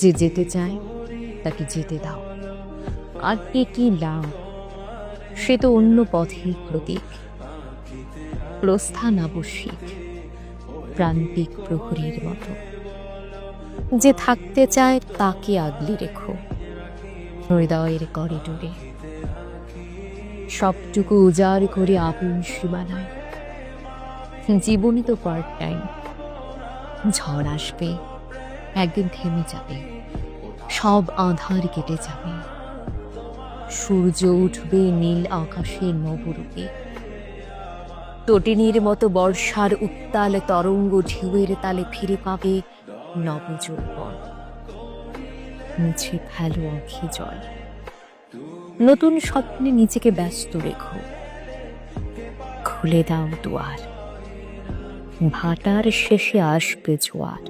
যে যেতে চায় তাকে যেতে দাও। আর কি লাভ? সে তো অন্য পথের প্রতীক, প্রস্থান আবশ্যিক, প্রান্তিক প্রহরীর মতো। যে থাকতে চায় তাকে আগলে রেখো হৃদয়ের করিডোরে, সবটুকু উজাড় করে আপন সীমানায়। জীবনই তো পার্ট টাইম, ঝড় আসবে, একদিন থেমে যাবে, সব আঁধার কেটে যাবে, সূর্য উঠবে নীল আকাশে নবরূপে। তটিনীর মতো বর্ষার উত্তাল তরঙ্গ ঢেউয়ের তালে ফিরে পাবে নবযৌবন। মুছে ফেলো আঁখি জল, নতুন স্বপ্নে নিজেকে ব্যস্ত রেখো। খুলে দাও দুয়ার, ভাটার শেষে আসবে জোয়ার।